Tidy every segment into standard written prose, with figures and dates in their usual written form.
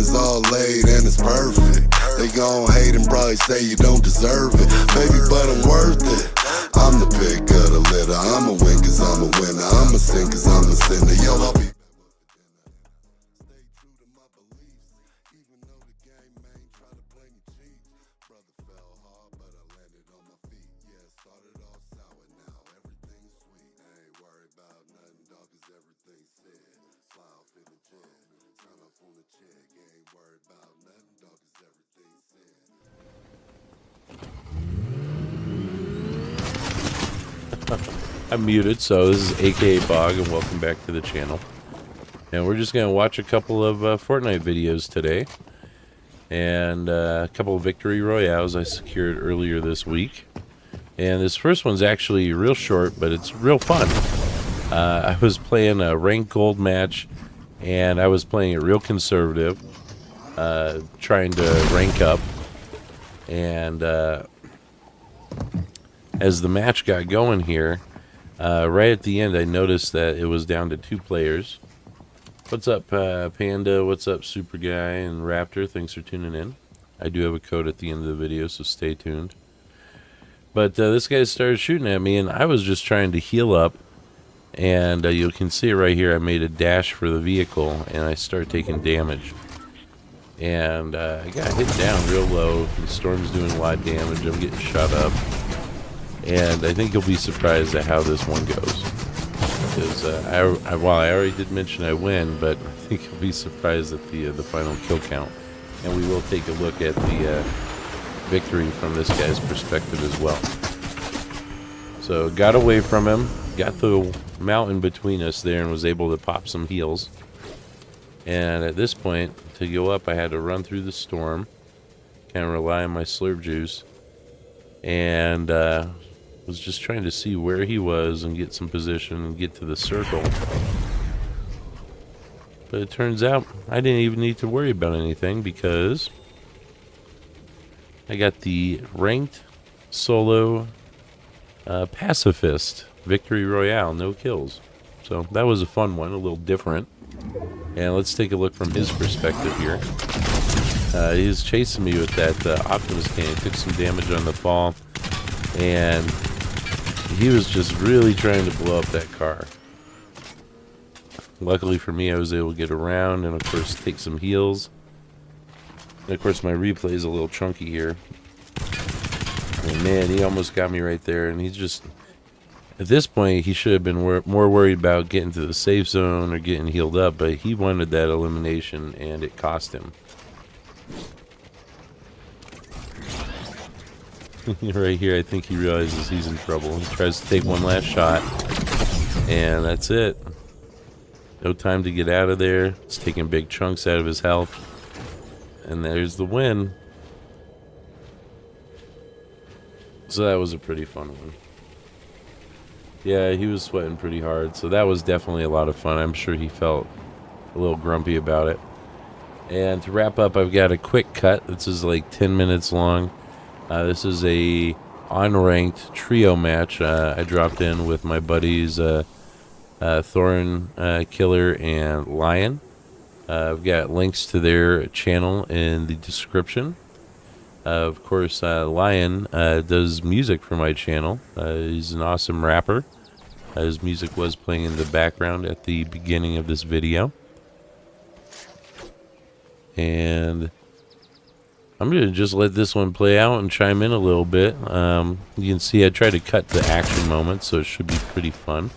is all laid and it's perfect. They gon' hate and probably say you don't deserve it, baby, but I'm worth it. I'm the pick of the litter. I'ma win cause I'm a winner. I'ma sin cause I'm a sinner. Yo, I'll be stay true to my beliefs, even though the game ain't try to play me cheap. Brother fell hard, but I landed on my feet. Yeah, started off sour, now everything's sweet. I ain't worried about nothing, dog, cause everything's said. Fly off in the jet, sign off on the check. Ain't worried about nothing, dog, cause everything's said. I'm muted, so this is akaBoG, and welcome back to the channel. And we're just going to watch a couple of Fortnite videos today. And a couple of Victory Royales I secured earlier this week. And this first one's actually real short, but it's real fun. I was playing a ranked gold match, and I was playing it real conservative, trying to rank up. And as the match got going here, right at the end I noticed that it was down to 2 players. What's up, Panda? What's up, Super Guy and Raptor? Thanks for tuning in. I do have a code at the end of the video, so stay tuned. But this guy started shooting at me, and I was just trying to heal up. And you can see it right here. I made a dash for the vehicle, and I started taking damage. And I got hit down real low. The storm's doing a lot of damage. I'm getting shot up. And I think you'll be surprised at how this one goes. Because while I already did mention I win, but I think you'll be surprised at the final kill count. And we will take a look at the victory from this guy's perspective as well. So got away from him, got the mountain between us there, and was able to pop some heals. And at this point, to go up, I had to run through the storm, kind of rely on my slurp juice, and was just trying to see where he was and get some position and get to the circle. But it turns out I didn't even need to worry about anything because I got the Ranked Solo Pacifist Victory Royale, no kills. So that was a fun one, a little different. And let's take a look from his perspective here. He was chasing me with that Optimus cannon. Took some damage on the fall, and he was just really trying to blow up that car. Luckily for me, I was able to get around and, of course, take some heals. And, of course, my replay is a little chunky here. And, man, he almost got me right there. And he's just... At this point, he should have been more worried about getting to the safe zone or getting healed up. But he wanted that elimination, and it cost him. Right here, I think he realizes he's in trouble. He tries to take one last shot, and that's it. No time to get out of there. It's taking big chunks out of his health, and there's the win. So that was a pretty fun one. Yeah, he was sweating pretty hard, so that was definitely a lot of fun. I'm sure he felt a little grumpy about it. And to wrap up, I've got a quick cut. This is like 10 minutes long. This is a unranked trio match I dropped in with my buddies Thorn Killer and Lion. I've got links to their channel in the description. Of course, Lion does music for my channel. He's an awesome rapper. His music was playing in the background at the beginning of this video. And I'm going to just let this one play out and chime in a little bit. You can see I try to cut the action moments, so it should be pretty fun.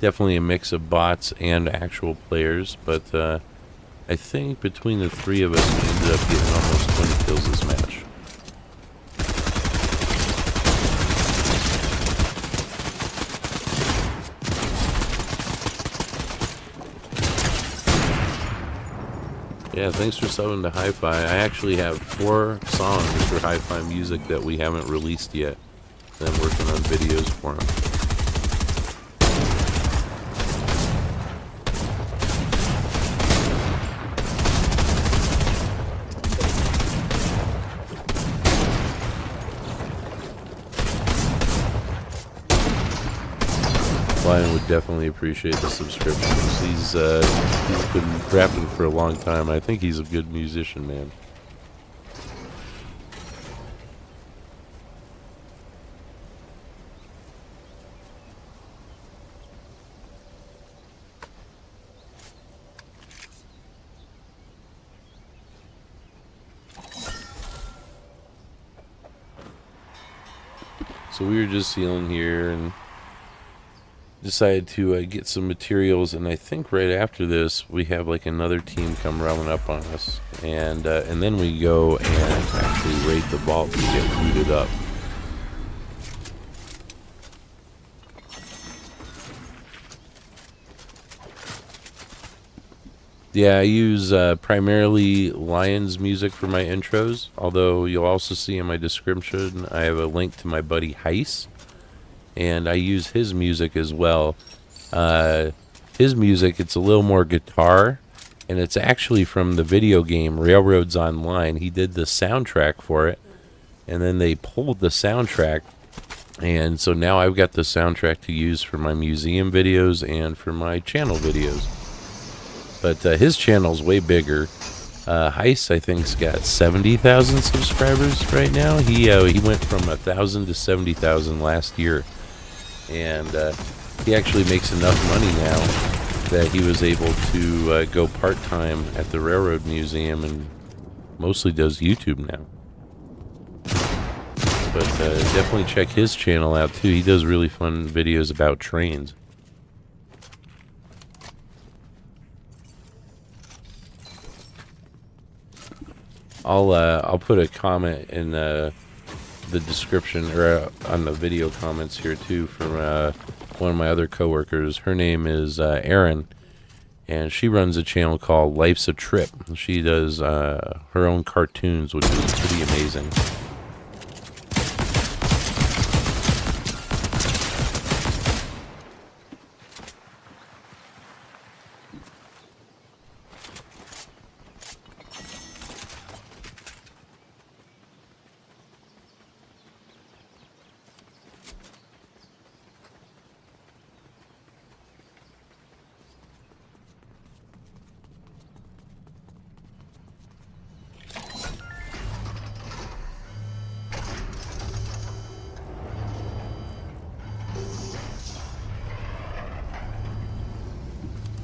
Definitely a mix of bots and actual players, but I think between the 3 of us we ended up getting almost 20 kills this match. Yeah, thanks for subbing to Hi-Fi. I actually have 4 songs for Hi-Fi Music that we haven't released yet. And I'm working on videos for them. Lion would definitely appreciate the subscriptions. He's been rapping for a long time. I think he's a good musician, man. So we were just sealing here and decided to get some materials, and I think right after this we have like another team come running up on us, and then we go and actually raid the vault to get looted up. Yeah, I use primarily Lion's music for my intros, although you'll also see in my description I have a link to my buddy Heis, and I use his music as well. His music, it's a little more guitar, and it's actually from the video game Railroads Online. He did the soundtrack for it, and then they pulled the soundtrack, and so now I've got the soundtrack to use for my museum videos and for my channel videos. But his channel's way bigger. Heis, I think, has got 70,000 subscribers right now. He went from 1,000 to 70,000 last year, and he actually makes enough money now that he was able to go part-time at the Railroad Museum and mostly does YouTube now. But definitely check his channel out too. He does really fun videos about trains. I'll put a comment in the description, or on the video comments here too, from one of my other coworkers. Her name is Erin, and she runs a channel called Life's a Trip. She does her own cartoons, which is pretty amazing.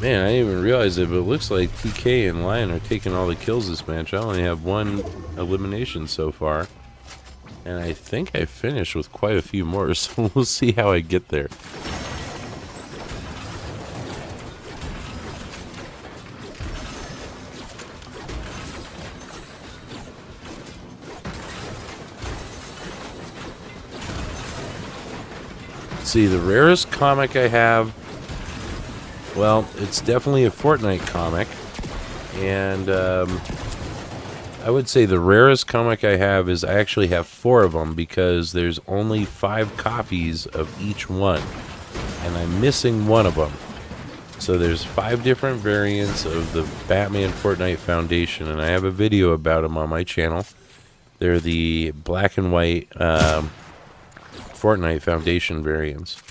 Man, I didn't even realize it, but it looks like TK and Lion are taking all the kills this match. I only have one elimination so far, and I think I finished with quite a few more, so we'll see how I get there. See, the rarest comic I have, well, it's definitely a Fortnite comic, and I would say the rarest comic I have is I actually have 4 of them, because there's only 5 copies of each one, and I'm missing one of them. So there's 5 different variants of the Batman Fortnite Foundation, and I have a video about them on my channel. They're the black and white Fortnite Foundation variants.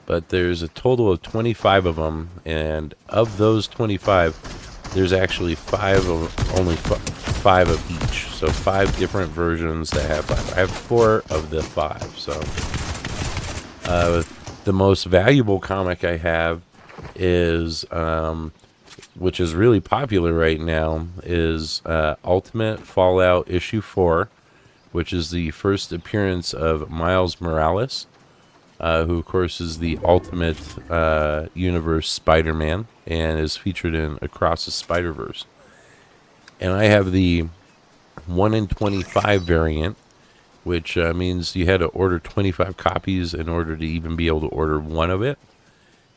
But there's a total of 25 of them, and of those 25, there's actually only 5 of each. So 5 different versions that have 5. I have 4 of the 5. So the most valuable comic I have is, which is really popular right now, is Ultimate Fallout issue 4, which is the first appearance of Miles Morales. Who, of course, is the Ultimate Universe Spider-Man and is featured in Across the Spider-Verse. And I have the 1 in 25 variant, which means you had to order 25 copies in order to even be able to order one of it.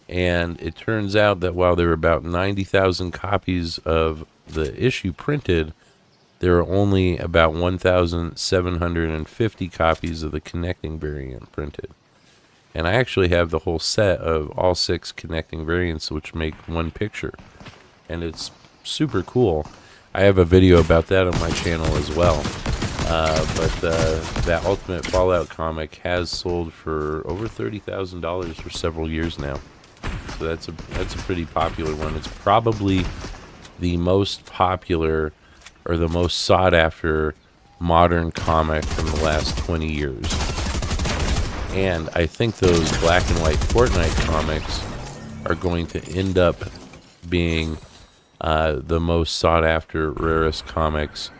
And it turns out that while there were about 90,000 copies of the issue printed, there are only about 1,750 copies of the connecting variant printed. And I actually have the whole set of all 6 connecting variants, which make one picture. And it's super cool. I have a video about that on my channel as well. But that Ultimate Fallout comic has sold for over $30,000 for several years now. So that's a pretty popular one. It's probably the most popular or the most sought after modern comic from the last 20 years. And I think those black and white Fortnite comics are going to end up being the most sought after, rarest comics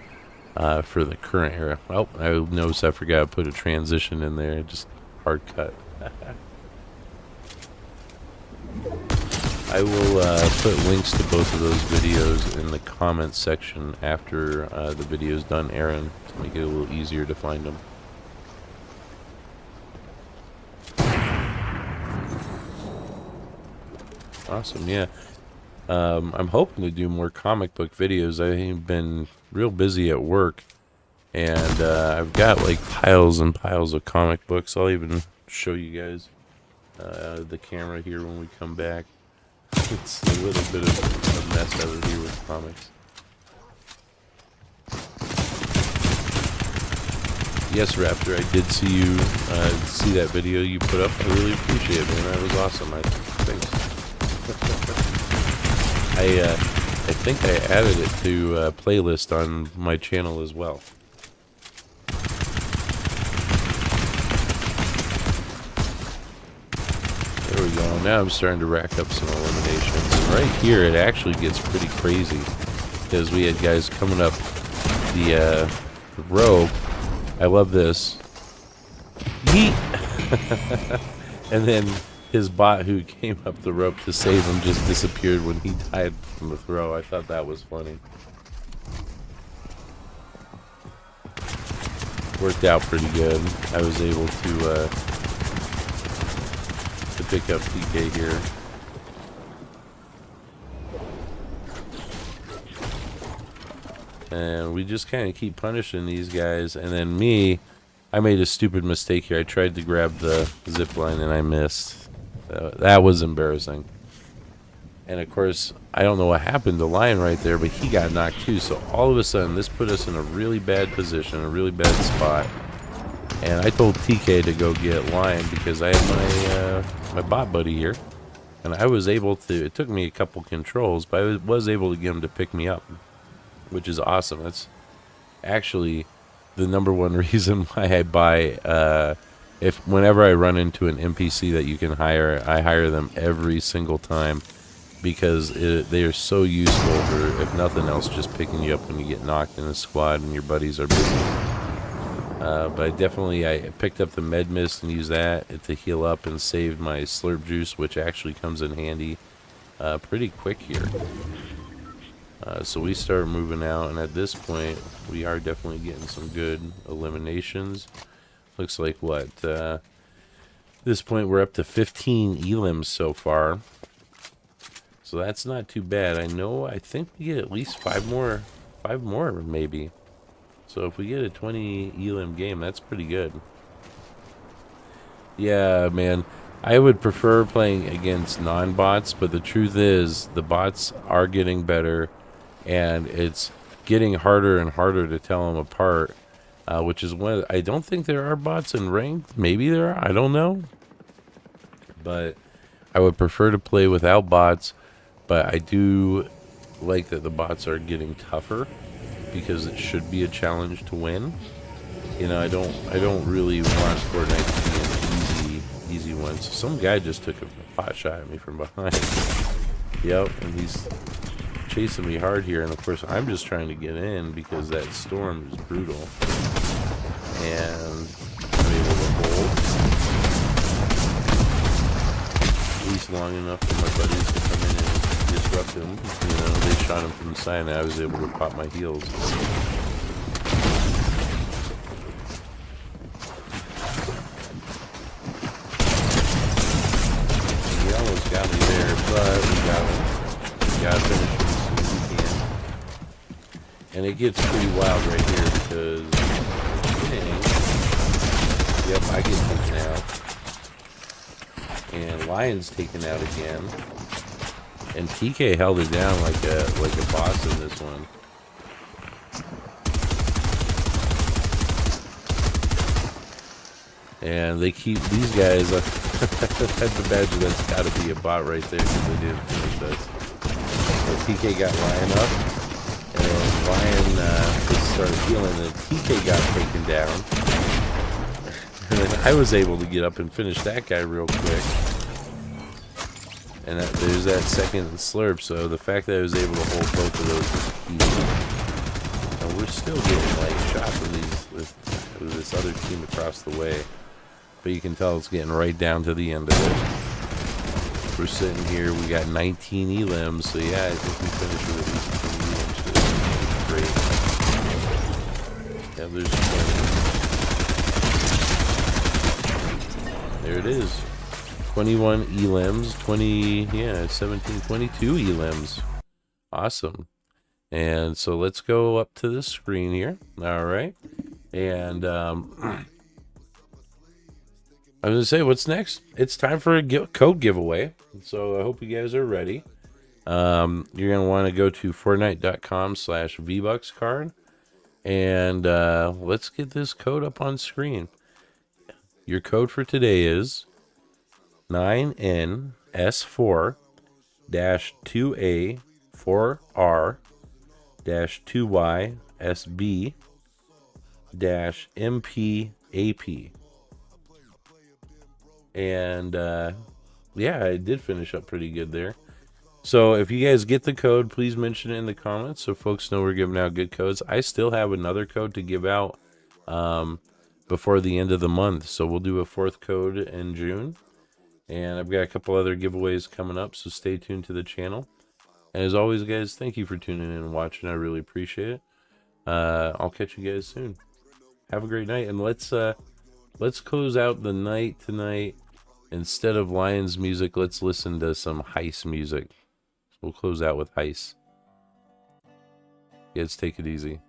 for the current era. Oh, I noticed I forgot to put a transition in there. Just hard cut. I will put links to both of those videos in the comments section after the video's done airing to make it a little easier to find them. Awesome, yeah. I'm hoping to do more comic book videos. I've been real busy at work, and I've got like piles and piles of comic books. I'll even show you guys the camera here when we come back. It's a little bit of a mess over here with comics. Yes, Raptor, I did see you see that video you put up. I really appreciate it, man. That was awesome. Thanks. I think I added it to a playlist on my channel as well. There we go. Now I'm starting to rack up some eliminations. And right here, it actually gets pretty crazy because we had guys coming up the rope. I love this. Yeet! And then his bot who came up the rope to save him just disappeared when he died from the throw. I thought that was funny. Worked out pretty good. I was able to pick up TK here. And we just kind of keep punishing these guys. And then me, I made a stupid mistake here. I tried to grab the zip line and I missed. That was embarrassing. And of course, I don't know what happened to Lion right there, but he got knocked too. So all of a sudden, this put us in a really bad position, a really bad spot. And I told TK to go get Lion because I had my bot buddy here. And I was able to, it took me a couple controls, but I was able to get him to pick me up, which is awesome. That's actually the number one reason why I buy, whenever I run into an NPC that you can hire, I hire them every single time because they are so useful for, if nothing else, just picking you up when you get knocked in a squad and your buddies are busy. But I picked up the med mist and used that to heal up and saved my slurp juice, which actually comes in handy pretty quick here. So we start moving out, and at this point, we are definitely getting some good eliminations. Looks like at this point we're up to 15 elims so far. So that's not too bad. I think we get at least five more maybe. So if we get a 20 elim game, that's pretty good. Yeah, man. I would prefer playing against non-bots, but the truth is the bots are getting better, and it's getting harder and harder to tell them apart, which is one. I don't think there are bots in ranked. Maybe there are. I don't know. But I would prefer to play without bots, but I do like that the bots are getting tougher because it should be a challenge to win. You know, I don't really want Fortnite to be an easy one. So some guy just took a pot shot at me from behind. Yep, and he's chasing me hard here, and of course I'm just trying to get in because that storm is brutal. And I'm able to hold at least long enough for my buddies to come in and disrupt him. You know, they shot him from the side and I was able to pop my heels. He almost got me there, but we got him. We got to finish him as soon as we can. And it gets pretty wild right here because, yep, I get taken out. And Lion's taken out again. And TK held it down like a boss in this one. And they keep these guys I'd imagine that's got to be a bot right there because they didn't finish those. So TK got Lion up, and Lion just started feeling that TK got taken down. And then I was able to get up and finish that guy real quick. And there's that second slurp, so the fact that I was able to hold both of those was key. And we're still getting like shot from with this other team across the way. But you can tell it's getting right down to the end of it. We're sitting here, we got 19 elims, so yeah, I think we finished with at least 20 elims. Great. Yeah, there's 20. There it is. 21 elims, 17, 22 elims. Awesome. And so let's go up to the screen here. All right. And I was going to say, what's next? It's time for a code giveaway. So I hope you guys are ready. You're going to want to go to Fortnite.com/VBucksCard. And let's get this code up on screen. Your code for today is 9N-S4-2A-4R-2Y-SB-MPAP. And yeah, I did finish up pretty good there. So if you guys get the code, please mention it in the comments so folks know we're giving out good codes. I still have another code to give out before the end of the month. So we'll do a 4th code in June. And I've got a couple other giveaways coming up, so stay tuned to the channel. And as always, guys, thank you for tuning in and watching. I really appreciate it. I'll catch you guys soon. Have a great night, and let's close out the night tonight. Instead of Lions music, let's listen to some Heist music. We'll close out with Heist. Guys, take it easy.